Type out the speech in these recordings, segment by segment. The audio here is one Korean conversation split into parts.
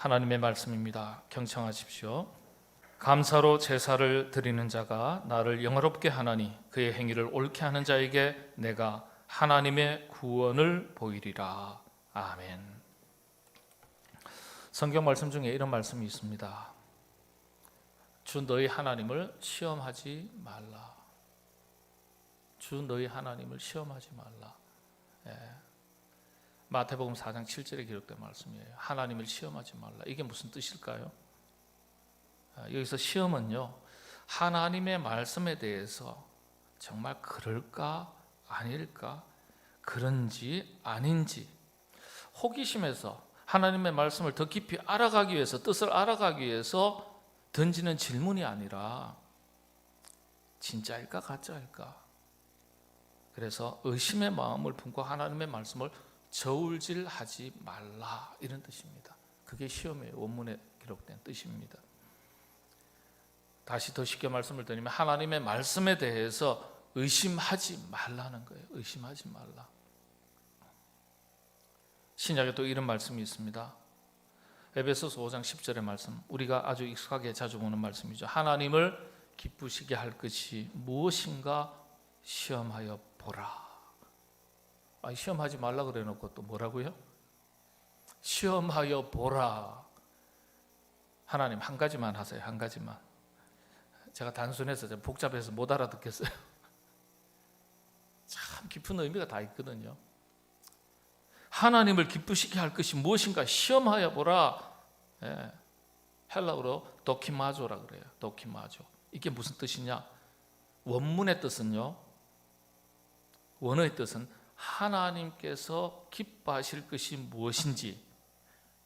하나님의 말씀입니다. 경청하십시오. 감사로 제사를 드리는 자가 나를 영화롭게 하나니 그의 행위를 옳게 하는 자에게 내가 하나님의 구원을 보이리라. 아멘. 성경 말씀 중에 이런 말씀이 있습니다. 주 너희 하나님을 시험하지 말라. 주 너희 하나님을 시험하지 말라. 마태복음 4장 7절에 기록된 말씀이에요. 하나님을 시험하지 말라. 이게 무슨 뜻일까요? 여기서 시험은요, 하나님의 말씀에 대해서 정말 그럴까 아닐까, 그런지 아닌지 호기심에서 하나님의 말씀을 더 깊이 알아가기 위해서, 뜻을 알아가기 위해서 던지는 질문이 아니라 진짜일까 가짜일까. 그래서 의심의 마음을 품고 하나님의 말씀을 저울질하지 말라, 이런 뜻입니다. 그게 시험이에요. 원문에 기록된 뜻입니다. 다시 더 쉽게 말씀을 드리면 하나님의 말씀에 대해서 의심하지 말라는 거예요. 의심하지 말라. 신약에 또 이런 말씀이 있습니다. 에베소서 5장 10절의 말씀, 우리가 아주 익숙하게 자주 보는 말씀이죠. 하나님을 기쁘시게 할 것이 무엇인가 시험하여 보라. 시험하지 말라 그래 놓고 또 뭐라고요? 시험하여 보라. 하나님 한 가지만 하세요. 한 가지만. 제가 단순해서 복잡해서 못 알아듣겠어요. 참 깊은 의미가 다 있거든요. 하나님을 기쁘시게 할 것이 무엇인가 시험하여 보라. 헬라어로 도키마조라 그래요. 도키마조. 이게 무슨 뜻이냐? 원문의 뜻은요, 원어의 뜻은 하나님께서 기뻐하실 것이 무엇인지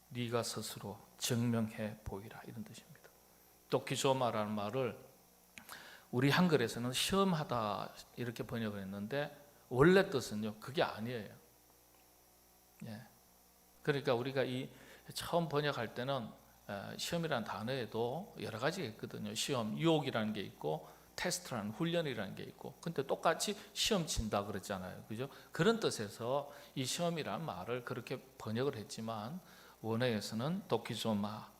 네가 스스로 증명해 보이라, 이런 뜻입니다. 도키조마라는 말을 우리 한글에서는 시험하다 이렇게 번역을 했는데 원래 뜻은요, 그게 아니에요. 그러니까 우리가 이 처음 번역할 때는 시험이라는 단어에도 여러 가지가 있거든요. 시험, 유혹이라는 게 있고 테스트라는 훈련이라는 게 있고, 근데 똑같이 시험 친다 그랬잖아요. 그죠? 그런 뜻에서 이 시험이라는 말을 그렇게 번역을 했지만 원어에서는 도키조마,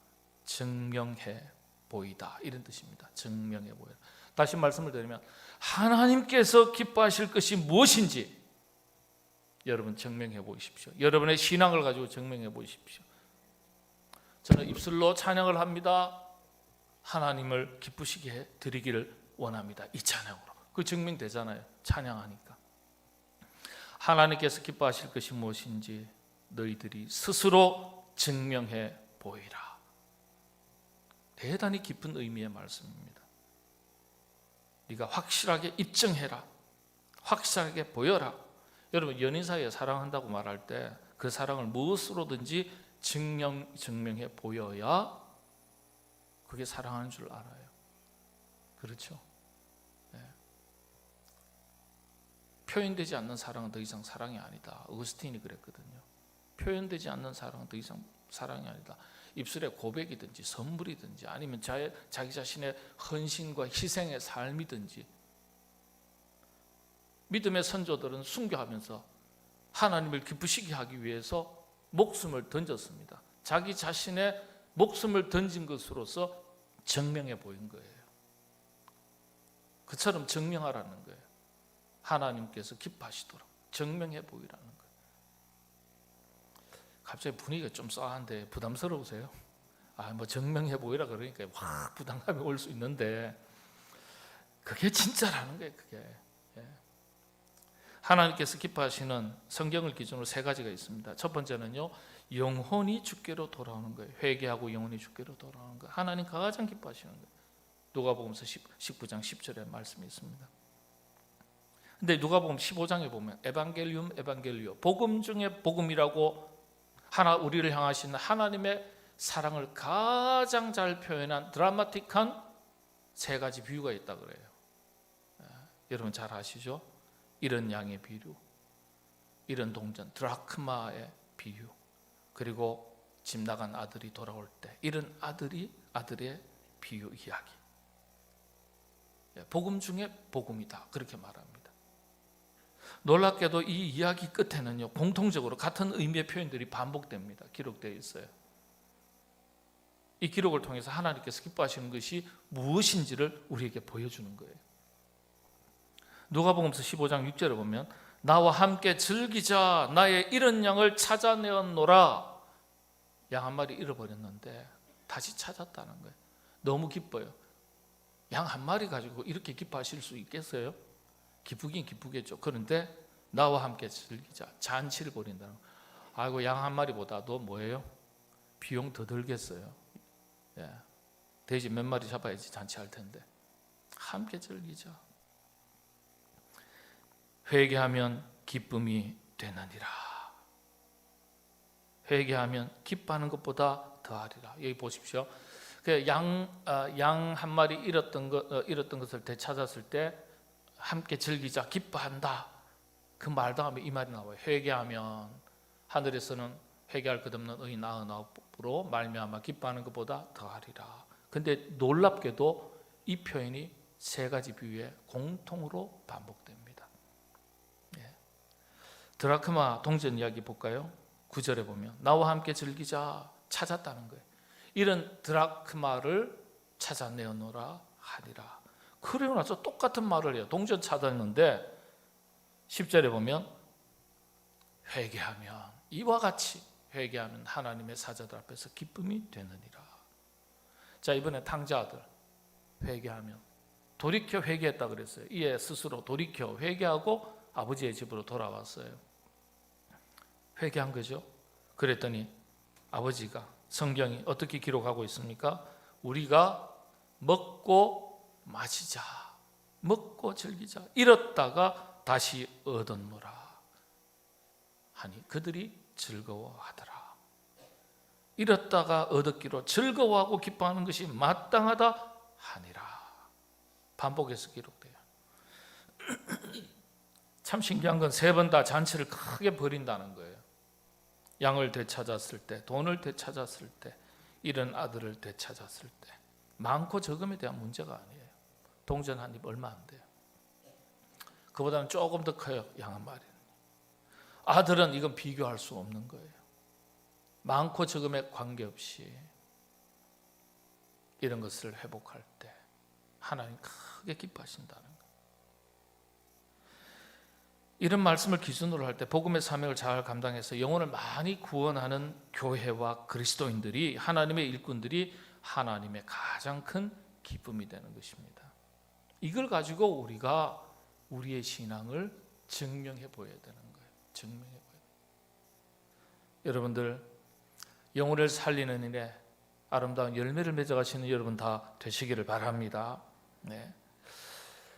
증명해 보이다, 이런 뜻입니다. 증명해 보이다. 다시 말씀을 드리면 하나님께서 기뻐하실 것이 무엇인지 여러분 증명해 보십시오. 여러분의 신앙을 가지고 증명해 보십시오. 저는 입술로 찬양을 합니다. 하나님을 기쁘시게 드리기를 원합니다. 이 찬양으로. 그 증명되잖아요. 찬양하니까. 하나님께서 기뻐하실 것이 무엇인지 너희들이 스스로 증명해 보이라. 대단히 깊은 의미의 말씀입니다. 네가 확실하게 입증해라. 확실하게 보여라. 여러분, 연인 사이에 사랑한다고 말할 때 그 사랑을 무엇으로든지 증명해 보여야 그게 사랑하는 줄 알아요. 그렇죠? 표현되지 않는 사랑은 더 이상 사랑이 아니다. 어거스틴이 그랬거든요. 표현되지 않는 사랑은 더 이상 사랑이 아니다. 입술의 고백이든지 선물이든지 아니면 자기 자신의 헌신과 희생의 삶이든지. 믿음의 선조들은 순교하면서 하나님을 기쁘시게 하기 위해서 목숨을 던졌습니다. 자기 자신의 목숨을 던진 것으로서 증명해 보인 거예요. 그처럼 증명하라는 거예요. 하나님께서 기뻐하시도록 증명해 보이라는 거예요. 갑자기 분위기가 좀 싸한데 부담스러우세요? 뭐 증명해 보이라 그러니까 확 부담감이 올 수 있는데 그게 진짜라는 거예요. 그게. 하나님께서 기뻐하시는 성경을 기준으로 세 가지가 있습니다. 첫 번째는요, 영혼이 주께로 돌아오는 거예요. 회개하고 영혼이 주께로 돌아오는 거예요. 하나님 가장 기뻐하시는 거예요. 누가복음서 19장 10절에 말씀이 있습니다. 근데 누가복음 15장에 보면 에반겔리오, 복음 중에 복음이라고 우리를 향하시는 하나님의 사랑을 가장 잘 표현한 드라마틱한 세 가지 비유가 있다 그래요. 여러분 잘 아시죠? 이런 양의 비유, 이런 동전, 드라크마의 비유, 그리고 집 나간 아들이 돌아올 때 이런 아들의 비유 이야기. 복음 중에 복음이다, 그렇게 말합니다. 놀랍게도 이 이야기 끝에는요, 공통적으로 같은 의미의 표현들이 반복됩니다. 기록되어 있어요. 이 기록을 통해서 하나님께서 기뻐하시는 것이 무엇인지를 우리에게 보여주는 거예요. 누가복음서 15장 6절에 보면 나와 함께 즐기자, 나의 잃은 양을 찾아내었노라. 양 한 마리 잃어버렸는데 다시 찾았다는 거예요. 너무 기뻐요. 양 한 마리 가지고 이렇게 기뻐하실 수 있겠어요? 기쁘긴 기쁘겠죠. 그런데 나와 함께 즐기자, 잔치를 벌인다는 거예요. 아이고, 양 한 마리보다도 뭐예요? 비용 더 들겠어요. 예. 돼지 몇 마리 잡아야지 잔치할 텐데. 함께 즐기자. 회개하면 기쁨이 되느니라. 회개하면 기뻐하는 것보다 더하리라. 여기 보십시오. 양 한 마리 잃었던 것을 되찾았을 때 함께 즐기자, 기뻐한다. 그 말 다음에 이 말이 나와요. 회개하면 하늘에서는 회개할 것 없는 의인 99으로 말미암아 기뻐하는 것보다 더하리라. 근데 놀랍게도 이 표현이 세 가지 비유에 공통으로 반복됩니다. 예. 드라크마 동전 이야기 볼까요? 9절에 보면 나와 함께 즐기자, 찾았다는 거예요. 이런 드라크마를 찾아내어노라 하리라. 그러고 나서 똑같은 말을 해요. 동전 찾았는데 10절에 보면 회개하면, 이와 같이 회개하면 하나님의 사자들 앞에서 기쁨이 되느니라. 자, 이번에 탕자 아들 회개하면, 돌이켜 회개했다 그랬어요. 이에 스스로 돌이켜 회개하고 아버지의 집으로 돌아왔어요. 회개한 거죠. 그랬더니 아버지가, 성경이 어떻게 기록하고 있습니까? 우리가 먹고 마시자, 먹고 즐기자, 잃었다가 다시 얻었노라 하니 그들이 즐거워하더라. 잃었다가 얻었기로 즐거워하고 기뻐하는 것이 마땅하다 하니라. 반복해서 기록돼요. 참 신기한 건 세 번 다 잔치를 크게 벌인다는 거예요. 양을 되찾았을 때, 돈을 되찾았을 때, 잃은 아들을 되찾았을 때. 많고 적음에 대한 문제가 아니에요. 동전 한 입 얼마 안 돼요. 그보다는 조금 더 커요, 양 한 마리는. 아들은 이건 비교할 수 없는 거예요. 많고 적음에 관계없이 이런 것을 회복할 때 하나님 크게 기뻐하신다는 거예요. 이런 말씀을 기준으로 할 때 복음의 사명을 잘 감당해서 영혼을 많이 구원하는 교회와 그리스도인들이, 하나님의 일꾼들이 하나님의 가장 큰 기쁨이 되는 것입니다. 이걸 가지고 우리가 우리의 신앙을 증명해 보여야 되는 거예요. 증명해 보여야 돼요. 여러분들, 영혼을 살리는 일에 아름다운 열매를 맺어가시는 여러분 다 되시기를 바랍니다. 네.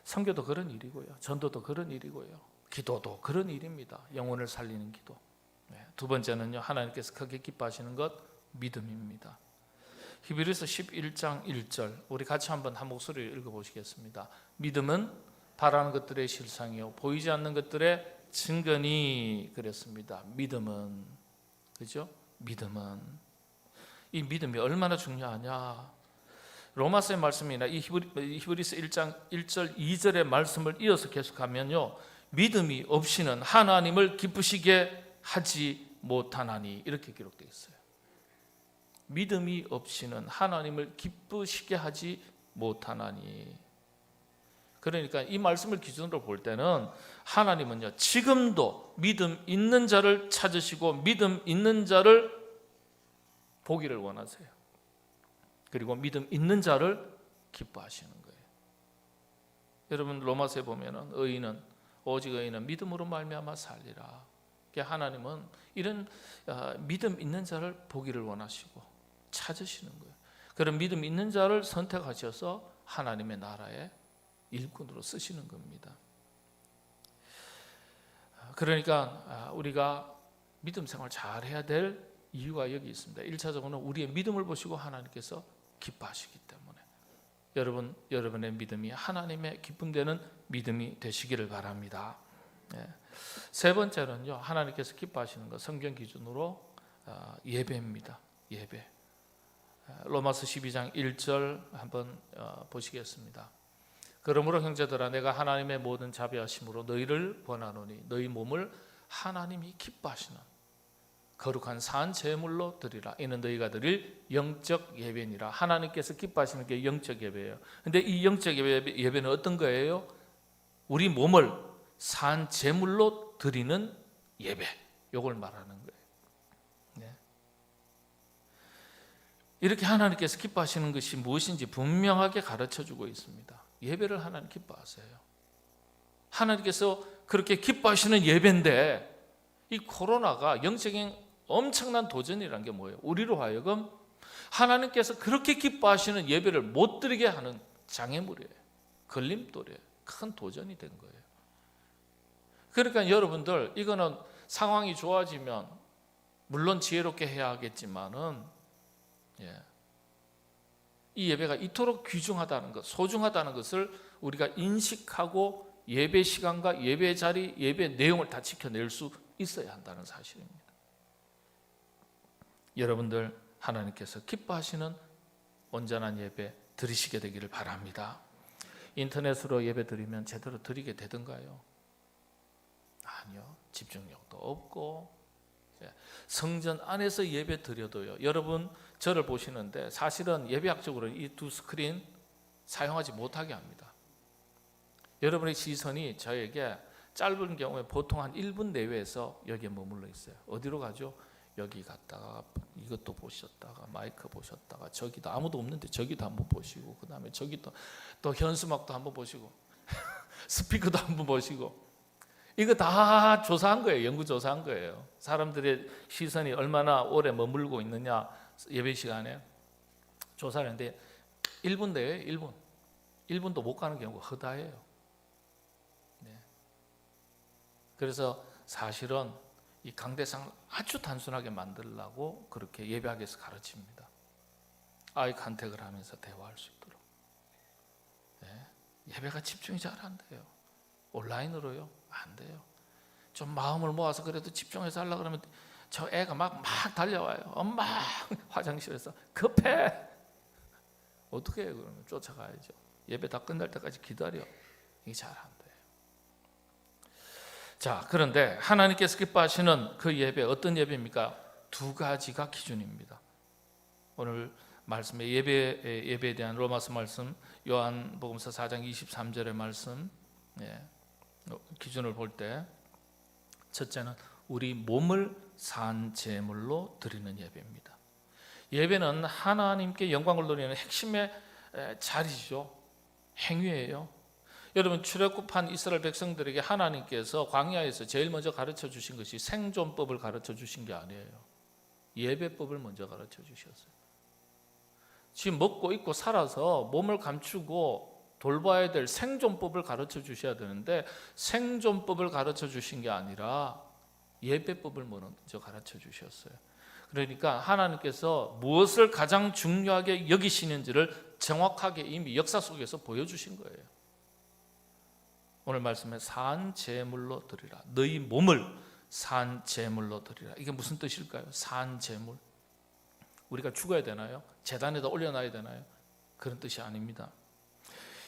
선교도 그런 일이고요. 전도도 그런 일이고요. 기도도 그런 일입니다. 영혼을 살리는 기도. 네. 두 번째는요, 하나님께서 크게 기뻐하시는 것, 믿음입니다. 히브리서 11장 1절, 우리 같이 한번 한 목소리를 읽어보시겠습니다. 믿음은 바라는 것들의 실상이요 보이지 않는 것들의 증거니 그랬습니다. 믿음은, 그죠? 믿음은, 이 믿음이 얼마나 중요하냐. 로마서의 말씀이나 이 히브리서 1장 1절 2절의 말씀을 이어서 계속하면요, 믿음이 없이는 하나님을 기쁘시게 하지 못하나니, 이렇게 기록되어 있어요. 믿음이 없이는 하나님을 기쁘시게 하지 못하나니. 그러니까 이 말씀을 기준으로 볼 때는 하나님은요, 지금도 믿음 있는 자를 찾으시고 믿음 있는 자를 보기를 원하세요. 그리고 믿음 있는 자를 기뻐하시는 거예요. 여러분, 로마서에 보면은 의인은, 오직 의인은 믿음으로 말미암아 살리라. 하나님은 이런 믿음 있는 자를 보기를 원하시고 찾으시는 거예요. 그런 믿음 있는 자를 선택하셔서 하나님의 나라의 일꾼으로 쓰시는 겁니다. 그러니까 우리가 믿음 생활 잘 해야 될 이유가 여기 있습니다. 1차적으로는 우리의 믿음을 보시고 하나님께서 기뻐하시기 때문에 여러분의 믿음이 하나님의 기쁨되는 믿음이 되시기를 바랍니다. 세 번째는요, 하나님께서 기뻐하시는 것, 성경 기준으로 예배입니다. 예배. 로마서 12장 1절 한번 보시겠습니다. 그러므로 형제들아, 내가 하나님의 모든 자비하심으로 너희를 권하노니 너희 몸을 하나님이 기뻐하시는 거룩한 산 제물로 드리라. 이는 너희가 드릴 영적 예배니라. 하나님께서 기뻐하시는 게 영적 예배예요. 근데 이 영적 예배는 어떤 거예요? 우리 몸을 산 제물로 드리는 예배. 이걸 말하는 거예요. 네. 이렇게 하나님께서 기뻐하시는 것이 무엇인지 분명하게 가르쳐주고 있습니다. 예배를 하나님 기뻐하세요. 하나님께서 그렇게 기뻐하시는 예배인데 이 코로나가 영적인 엄청난 도전이라는 게 뭐예요? 우리로 하여금 하나님께서 그렇게 기뻐하시는 예배를 못 드리게 하는 장애물이에요. 걸림돌이에요. 큰 도전이 된 거예요. 그러니까 여러분들 이거는 상황이 좋아지면 물론 지혜롭게 해야 하겠지만은 이 예배가 이토록 귀중하다는 것, 소중하다는 것을 우리가 인식하고 예배 시간과 예배 자리, 예배 내용을 다 지켜낼 수 있어야 한다는 사실입니다. 여러분들 하나님께서 기뻐하시는 온전한 예배 드리시게 되기를 바랍니다. 인터넷으로 예배 드리면 제대로 드리게 되던가요? 아니요. 집중력도 없고 성전 안에서 예배 드려도요. 여러분 저를 보시는데 사실은 예배학적으로 이 두 스크린 사용하지 못하게 합니다. 여러분의 시선이 저에게 짧은 경우에 보통 한 1분 내외에서 여기에 머물러 있어요. 어디로 가죠? 여기 갔다가 이것도 보셨다가 마이크 보셨다가 저기도 아무도 없는데 저기도 한번 보시고 그 다음에 저기도 또 현수막도 한번 보시고 스피커도 한번 보시고 이거 다 조사한 거예요. 연구 조사한 거예요. 사람들의 시선이 얼마나 오래 머물고 있느냐 예배 시간에 조사를 했는데 1분 내에 1분도 못 가는 경우가 허다해요. 네. 그래서 사실은 이 강대상을 아주 단순하게 만들려고 그렇게 예배학에서 가르칩니다. 아이 컨택을 하면서 대화할 수 있도록. 네. 예배가 집중이 잘 안 돼요. 온라인으로요? 안 돼요. 좀 마음을 모아서 그래도 집중해서 하려고 그러면 저 애가 막 달려와요. 엄마 화장실에서 급해. 어떻게 해요? 그러면 쫓아가야죠. 예배 다 끝날 때까지 기다려. 이게 잘 안 돼요. 자, 그런데 하나님께서 기뻐하시는 그 예배 어떤 예배입니까? 두 가지가 기준입니다. 오늘 말씀에 예배에 대한 로마서 말씀 요한복음서 4장 23절의 말씀 기준을 볼 때 첫째는 우리 몸을 산 제물로 드리는 예배입니다. 예배는 하나님께 영광을 돌리는 핵심의 자리죠. 행위예요. 여러분 출애굽한 이스라엘 백성들에게 하나님께서 광야에서 제일 먼저 가르쳐 주신 것이 생존법을 가르쳐 주신 게 아니에요. 예배법을 먼저 가르쳐 주셨어요. 지금 먹고 입고 살아서 몸을 감추고 돌봐야 될 생존법을 가르쳐 주셔야 되는데 생존법을 가르쳐 주신 게 아니라 예배법을 먼저 가르쳐 주셨어요. 그러니까 하나님께서 무엇을 가장 중요하게 여기시는지를 정확하게 이미 역사 속에서 보여주신 거예요. 오늘 말씀에 산 제물로 드리라. 너희 몸을 산 제물로 드리라. 이게 무슨 뜻일까요? 산 제물. 우리가 죽어야 되나요? 제단에다 올려놔야 되나요? 그런 뜻이 아닙니다.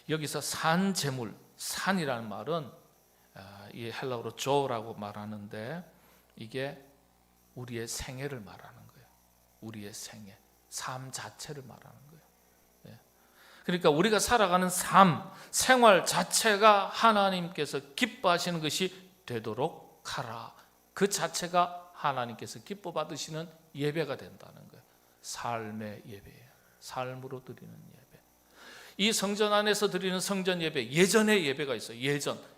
여기서 산 제물, 산이라는 말은 이 헬라어로 조라고 말하는데 이게 우리의 생애를 말하는 거예요. 우리의 생애, 삶 자체를 말하는 거예요. 그러니까 우리가 살아가는 삶, 생활 자체가 하나님께서 기뻐하시는 것이 되도록 하라. 그 자체가 하나님께서 기뻐 받으시는 예배가 된다는 거예요. 삶의 예배예요. 삶으로 드리는 예배. 이 성전 안에서 드리는 성전 예배, 예전의 예배가 있어요.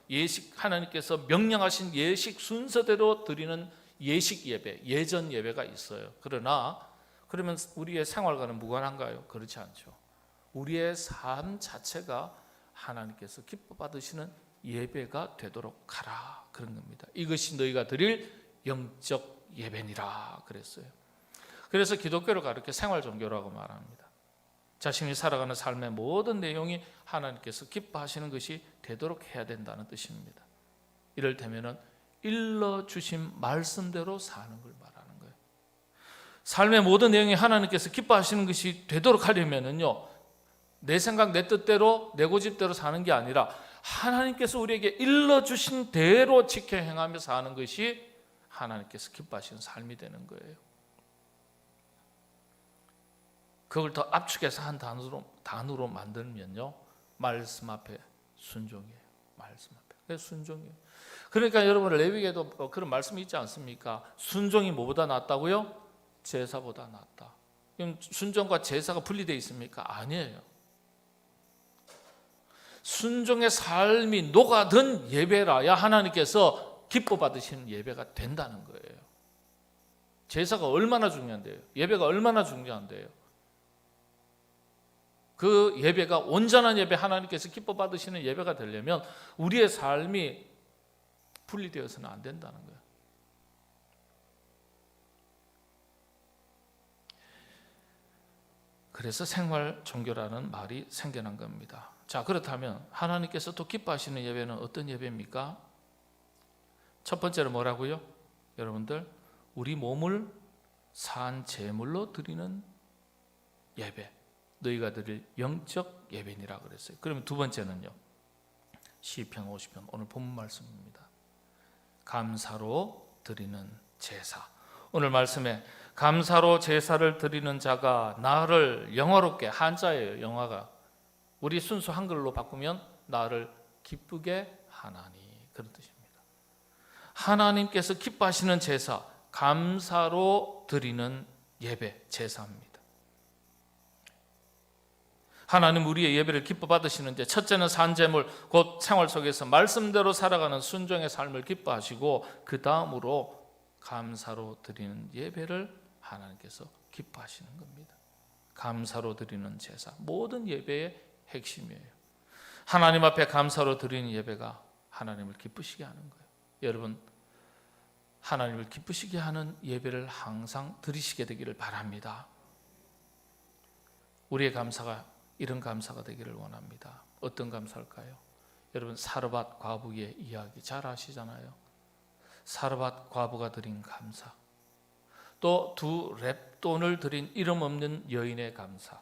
예식, 하나님께서 명령하신 예식 순서대로 드리는 예식 예배, 예전 예배가 있어요. 그러면 우리의 생활과는 무관한가요? 그렇지 않죠. 우리의 삶 자체가 하나님께서 기뻐 받으시는 예배가 되도록 하라. 그런 겁니다. 이것이 너희가 드릴 영적 예배니라 그랬어요. 그래서 기독교를 가르쳐 생활 종교라고 말합니다. 자신이 살아가는 삶의 모든 내용이 하나님께서 기뻐하시는 것이 되도록 해야 된다는 뜻입니다. 이를테면 일러주신 말씀대로 사는 걸 말하는 거예요. 삶의 모든 내용이 하나님께서 기뻐하시는 것이 되도록 하려면요, 내 생각 내 뜻대로 내 고집대로 사는 게 아니라 하나님께서 우리에게 일러주신 대로 지켜 행하며 사는 것이 하나님께서 기뻐하시는 삶이 되는 거예요. 그걸 더 압축해서 한 단어로 만들면요, 말씀 앞에 순종이에요. 말씀 앞에. 그래서 순종이에요. 그러니까 여러분, 레위기에도 그런 말씀이 있지 않습니까? 순종이 뭐보다 낫다고요? 제사보다 낫다. 그럼 순종과 제사가 분리되어 있습니까? 아니에요. 순종의 삶이 녹아든 예배라야 하나님께서 기뻐 받으시는 예배가 된다는 거예요. 제사가 얼마나 중요한데요? 예배가 얼마나 중요한데요? 그 예배가 온전한 예배, 하나님께서 기뻐 받으시는 예배가 되려면 우리의 삶이 분리되어서는 안 된다는 거예요. 그래서 생활 종교라는 말이 생겨난 겁니다. 자, 그렇다면 하나님께서 또 기뻐하시는 예배는 어떤 예배입니까? 첫 번째로 뭐라고요? 여러분들, 우리 몸을 산 제물로 드리는 예배, 너희가 드릴 영적 예배니라 그랬어요. 그러면 두 번째는요, 시편 50편 오늘 본문 말씀입니다. 감사로 드리는 제사. 오늘 말씀에 감사로 제사를 드리는 자가 나를 영화롭게, 한자예요, 영화가. 우리 순수 한글로 바꾸면 나를 기쁘게 하나니, 그런 뜻입니다. 하나님께서 기뻐하시는 제사, 감사로 드리는 예배, 제사입니다. 하나님 우리의 예배를 기뻐 받으시는데, 첫째는 산제물, 곧 생활 속에서 말씀대로 살아가는 순종의 삶을 기뻐하시고, 그 다음으로 감사로 드리는 예배를 하나님께서 기뻐하시는 겁니다. 감사로 드리는 제사, 모든 예배의 핵심이에요. 하나님 앞에 감사로 드리는 예배가 하나님을 기쁘시게 하는 거예요. 여러분, 하나님을 기쁘시게 하는 예배를 항상 드리시게 되기를 바랍니다. 우리의 감사가 이런 감사가 되기를 원합니다. 어떤 감사일까요? 여러분, 사르밧 과부의 이야기 잘 아시잖아요. 사르밧 과부가 드린 감사, 또 두 렙돈을 드린 이름 없는 여인의 감사,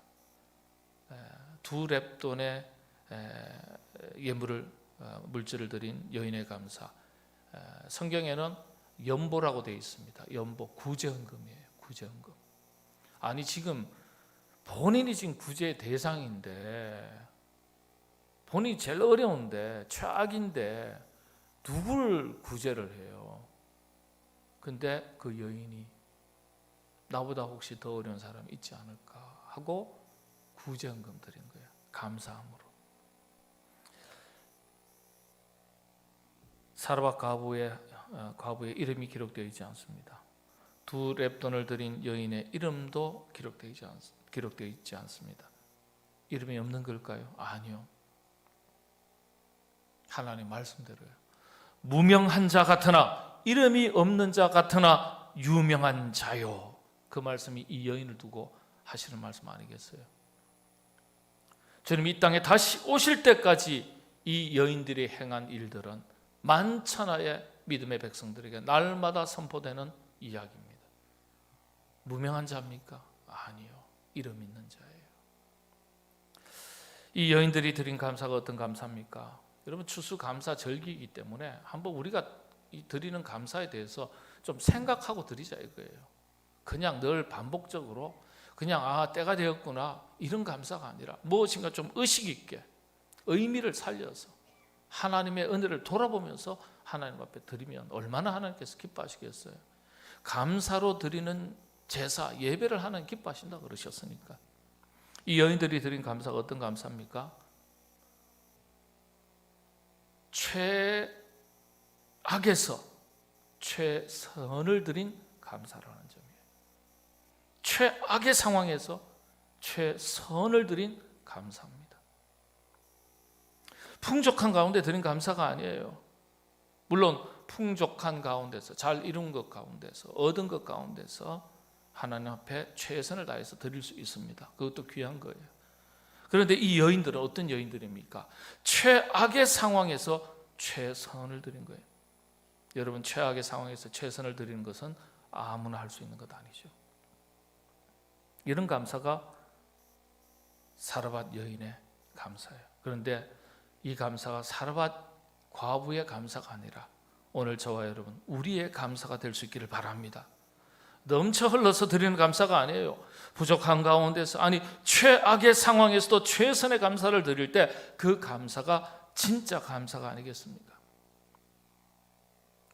두 렙돈의 예물을, 물질을 드린 여인의 감사. 성경에는 연보라고 되어 있습니다. 연보, 구제헌금이에요. 구제헌금. 아니, 지금 본인이 지금 구제의 대상인데, 본인이 제일 어려운데, 최악인데 누굴 구제를 해요? 근데 그 여인이 나보다 혹시 더 어려운 사람이 있지 않을까 하고 구제헌금 드린 거예요. 감사함으로. 사르밧 과부의 이름이 기록되어 있지 않습니다. 두 렙돈을 드린 여인의 이름도 기록되어 있지 않습니다. 이름이 없는 걸까요? 아니요. 하나님 말씀대로요. 무명한 자 같으나, 이름이 없는 자 같으나 유명한 자요. 그 말씀이 이 여인을 두고 하시는 말씀 아니겠어요? 주님 이 땅에 다시 오실 때까지 이 여인들이 행한 일들은 만천하의 믿음의 백성들에게 날마다 선포되는 이야기입니다. 무명한 자입니까? 아니요. 이름 있는 자예요. 이 여인들이 드린 감사가 어떤 감사입니까? 여러분, 추수감사 절기이기 때문에 한번 우리가 드리는 감사에 대해서 좀 생각하고 드리자 이거예요. 그냥 늘 반복적으로 그냥 때가 되었구나 이런 감사가 아니라 무엇인가 좀 의식 있게 의미를 살려서 하나님의 은혜를 돌아보면서 하나님 앞에 드리면 얼마나 하나님께서 기뻐하시겠어요. 감사로 드리는 제사, 예배를 하나님 기뻐하신다 그러셨으니까. 이 여인들이 드린 감사가 어떤 감사입니까? 최악에서 최선을 드린 감사라는 점이에요. 최악의 상황에서 최선을 드린 감사입니다. 풍족한 가운데 드린 감사가 아니에요. 물론 풍족한 가운데서, 잘 이룬 것 가운데서, 얻은 것 가운데서 하나님 앞에 최선을 다해서 드릴 수 있습니다. 그것도 귀한 거예요. 그런데 이 여인들은 어떤 여인들입니까? 최악의 상황에서 최선을 드린 거예요. 여러분, 최악의 상황에서 최선을 드리는 것은 아무나 할 수 있는 것 아니죠. 이런 감사가 사르밧 여인의 감사예요. 그런데 이 감사가 사르밧 과부의 감사가 아니라 오늘 저와 여러분 우리의 감사가 될 수 있기를 바랍니다. 넘쳐 흘러서 드리는 감사가 아니에요. 부족한 가운데서, 아니 최악의 상황에서도 최선의 감사를 드릴 때 그 감사가 진짜 감사가 아니겠습니까?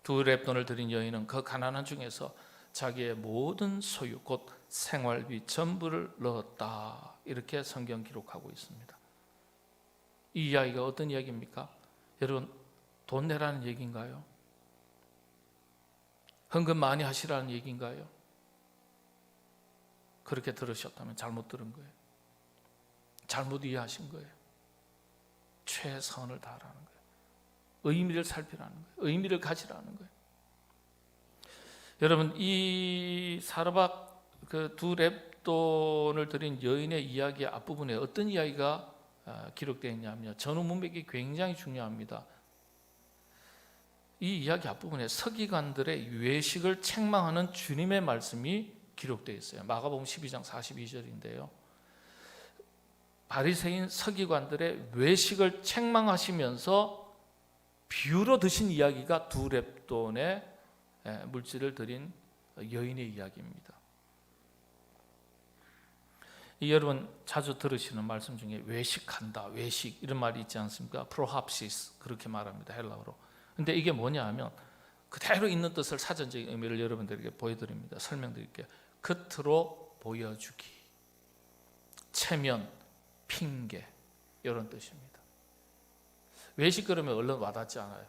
두 렙돈을 드린 여인은 그 가난한 중에서 자기의 모든 소유 곧 생활비 전부를 넣었다, 이렇게 성경 기록하고 있습니다. 이 이야기가 어떤 이야기입니까? 여러분, 돈 내라는 얘기인가요? 헌금 많이 하시라는 얘기인가요? 그렇게 들으셨다면 잘못 들은 거예요. 잘못 이해하신 거예요. 최선을 다하라는 거예요. 의미를 살피라는 거예요. 의미를 가지라는 거예요. 여러분, 이 사르밧 그 두 렙돈을 드린 여인의 이야기의 앞부분에 어떤 이야기가 기록되어 있냐면요, 전후 문맥이 굉장히 중요합니다. 이 이야기 앞부분에 서기관들의 외식을 책망하는 주님의 말씀이 기록되어 있어요. 마가복음 12장 42절인데요. 바리새인 서기관들의 외식을 책망하시면서 비유로 드신 이야기가 두 렙돈의 물질을 드린 여인의 이야기입니다. 여러분 자주 들으시는 말씀 중에 외식한다, 외식, 이런 말이 있지 않습니까? 프로합시스, 그렇게 말합니다, 헬라어로. 근데 이게 뭐냐 하면 그대로 있는 뜻을, 사전적인 의미를 여러분들에게 보여드립니다. 설명드릴게요. 겉으로 보여주기, 체면, 핑계, 이런 뜻입니다. 외식 그러면 얼른 와닿지 않아요.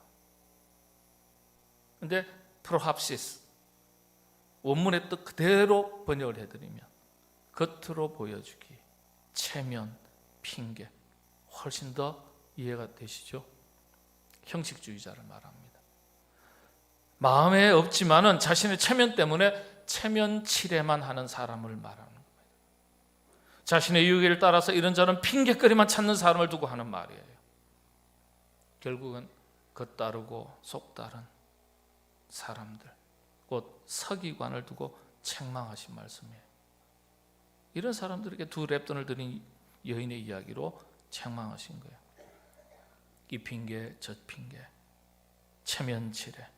근데 프로합시스, 원문의 뜻 그대로 번역을 해드리면 겉으로 보여주기, 체면, 핑계, 훨씬 더 이해가 되시죠? 형식주의자를 말합니다. 마음에 없지만은 자신의 체면 때문에 체면치레만 하는 사람을 말하는 겁니다. 자신의 유익을 따라서 이런 저런 핑계거리만 찾는 사람을 두고 하는 말이에요. 결국은 겉다르고 속다른 사람들, 곧 서기관을 두고 책망하신 말씀이에요. 이런 사람들에게 두 렙돈을 드린 여인의 이야기로 책망하신 거예요. 이 핑계 저 핑계, 체면치레.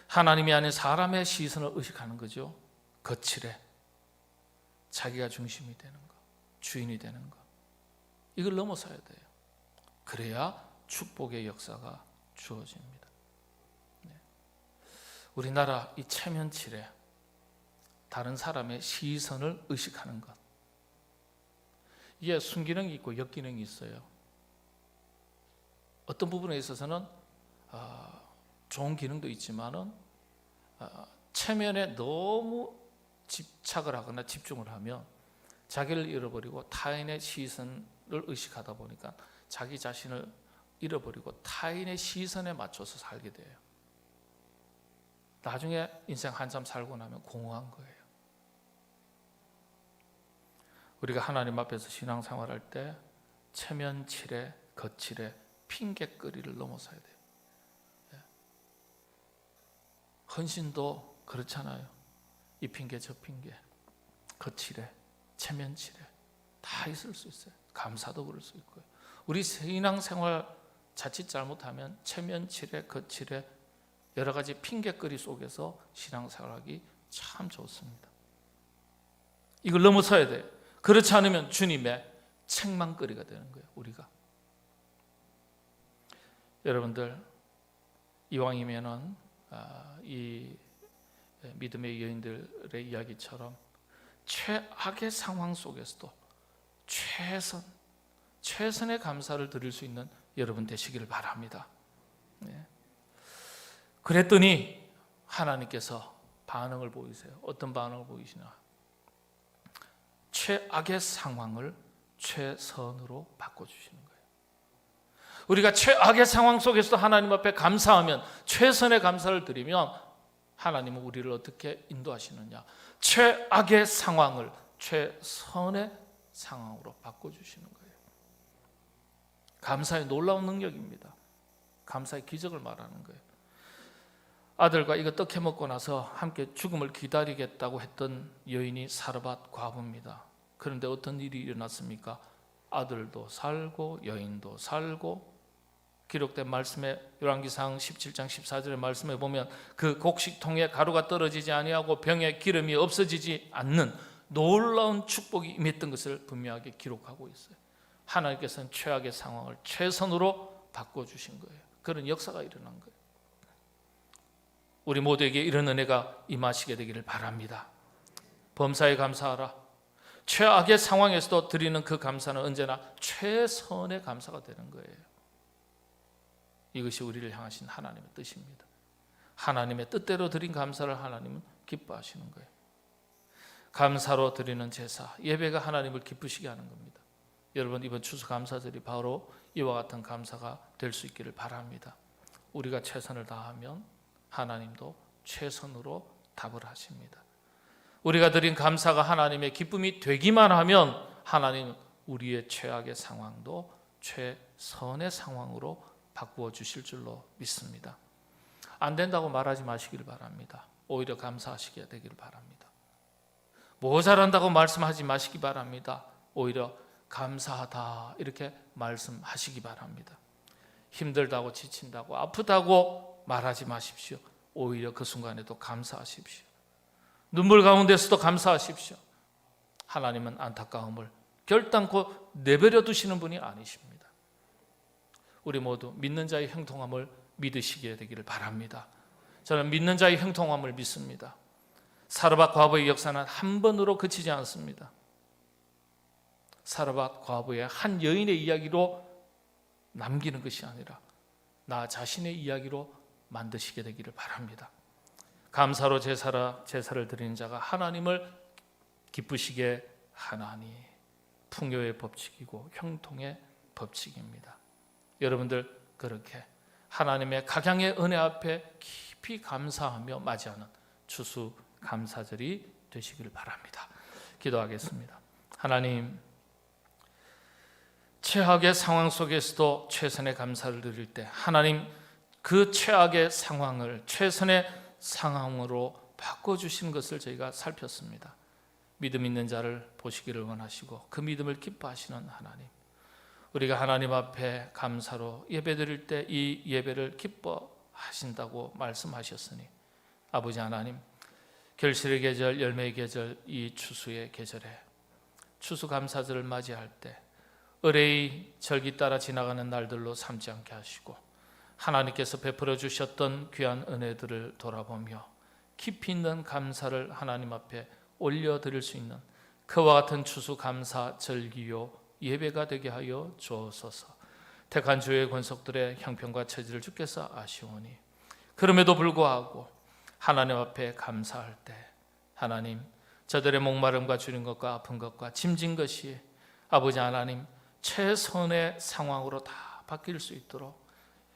하나님이 아닌 사람의 시선을 의식하는 거죠. 거칠해, 자기가 중심이 되는 거, 주인이 되는 거, 이걸 넘어서야 돼요. 그래야 축복의 역사가 주어집니다. 우리나라 이 체면치레, 다른 사람의 시선을 의식하는 것, 이게 순기능이 있고 역기능이 있어요. 어떤 부분에 있어서는 좋은 기능도 있지만은 체면에 너무 집착을 하거나 집중을 하면 자기를 잃어버리고 타인의 시선을 의식하다 보니까 자기 자신을 잃어버리고 타인의 시선에 맞춰서 살게 돼요. 나중에 인생 한참 살고 나면 공허한 거예요. 우리가 하나님 앞에서 신앙생활할 때 체면치레, 거칠에, 핑계거리를 넘어서야 돼요. 헌신도 그렇잖아요. 이 핑계 저 핑계, 거칠에, 체면치레 다 있을 수 있어요. 감사도 그럴 수 있고요. 우리 신앙생활 자칫 잘못하면 체면치레, 거칠에, 여러 가지 핑계거리 속에서 신앙생활하기 참 좋습니다. 이걸 넘어서야 돼요. 그렇지 않으면 주님의 책망거리가 되는 거예요, 우리가. 여러분들, 이왕이면은 이 믿음의 여인들의 이야기처럼 최악의 상황 속에서도 최선의 감사를 드릴 수 있는 여러분 되시기를 바랍니다. 그랬더니 하나님께서 반응을 보이세요. 어떤 반응을 보이시나? 최악의 상황을 최선으로 바꿔주시는 거예요. 우리가 최악의 상황 속에서도 하나님 앞에 감사하면, 최선의 감사를 드리면 하나님은 우리를 어떻게 인도하시느냐? 최악의 상황을 최선의 상황으로 바꿔주시는 거예요. 감사의 놀라운 능력입니다. 감사의 기적을 말하는 거예요. 아들과 이거 떡해 먹고 나서 함께 죽음을 기다리겠다고 했던 여인이 사르밧 과부입니다. 그런데 어떤 일이 일어났습니까? 아들도 살고 여인도 살고 기록된 말씀에 열왕기상 17장 14절의 말씀에 보면 그 곡식통에 가루가 떨어지지 아니하고 병에 기름이 없어지지 않는 놀라운 축복이 임했던 것을 분명하게 기록하고 있어요. 하나님께서는 최악의 상황을 최선으로 바꿔주신 거예요. 그런 역사가 일어난 거예요. 우리 모두에게 이런 은혜가 임하시게 되기를 바랍니다. 범사에 감사하라. 최악의 상황에서도 드리는 그 감사는 언제나 최선의 감사가 되는 거예요. 이것이 우리를 향하신 하나님의 뜻입니다. 하나님의 뜻대로 드린 감사를 하나님은 기뻐하시는 거예요. 감사로 드리는 제사, 예배가 하나님을 기쁘시게 하는 겁니다. 여러분, 이번 추수감사절이 바로 이와 같은 감사가 될 수 있기를 바랍니다. 우리가 최선을 다하면 하나님도 최선으로 답을 하십니다. 우리가 드린 감사가 하나님의 기쁨이 되기만 하면 하나님은 우리의 최악의 상황도 최선의 상황으로 바꾸어 주실 줄로 믿습니다. 안 된다고 말하지 마시기를 바랍니다. 오히려 감사하시게 되기를 바랍니다. 모자란다고 말씀하지 마시기 바랍니다. 오히려 감사하다 이렇게 말씀하시기 바랍니다. 힘들다고 지친다고 아프다고 말하지 마십시오. 오히려 그 순간에도 감사하십시오. 눈물 가운데서도 감사하십시오. 하나님은 안타까움을 결단코 내버려 두시는 분이 아니십니다. 우리 모두 믿는 자의 형통함을 믿으시게 되기를 바랍니다. 저는 믿는 자의 형통함을 믿습니다. 사르밧 과부의 역사는 한 번으로 그치지 않습니다. 사르밧 과부의 한 여인의 이야기로 남기는 것이 아니라 나 자신의 이야기로 만드시게 되기를 바랍니다. 감사로 제사를 드리는 자가 하나님을 기쁘시게 하나니 풍요의 법칙이고 형통의 법칙입니다. 여러분들 그렇게 하나님의 각양의 은혜 앞에 깊이 감사하며 맞이하는 추수 감사절이 되시길 바랍니다. 기도하겠습니다. 하나님, 최악의 상황 속에서도 최선의 감사를 드릴 때 하나님 그 최악의 상황을 최선의 상황으로 바꿔주신 것을 저희가 살폈습니다. 믿음 있는 자를 보시기를 원하시고 그 믿음을 기뻐하시는 하나님, 우리가 하나님 앞에 감사로 예배드릴 때 이 예배를 기뻐하신다고 말씀하셨으니 아버지 하나님, 결실의 계절, 열매의 계절, 이 추수의 계절에 추수감사절을 맞이할 때 의뢰의 절기 따라 지나가는 날들로 삼지 않게 하시고 하나님께서 베풀어 주셨던 귀한 은혜들을 돌아보며 깊이 있는 감사를 하나님 앞에 올려드릴 수 있는 그와 같은 추수감사 절기요 예배가 되게 하여 주옵소서. 택한 주의 권속들의 형편과 처지를 주께서 아시오니 그럼에도 불구하고 하나님 앞에 감사할 때 하나님, 저들의 목마름과 주린 것과 아픈 것과 짐진 것이 아버지 하나님 최선의 상황으로 다 바뀔 수 있도록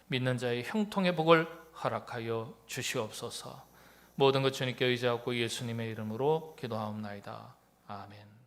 믿는 자의 형통의 복을 허락하여 주시옵소서. 모든 것 주님께 의지하고 예수님의 이름으로 기도하옵나이다. 아멘.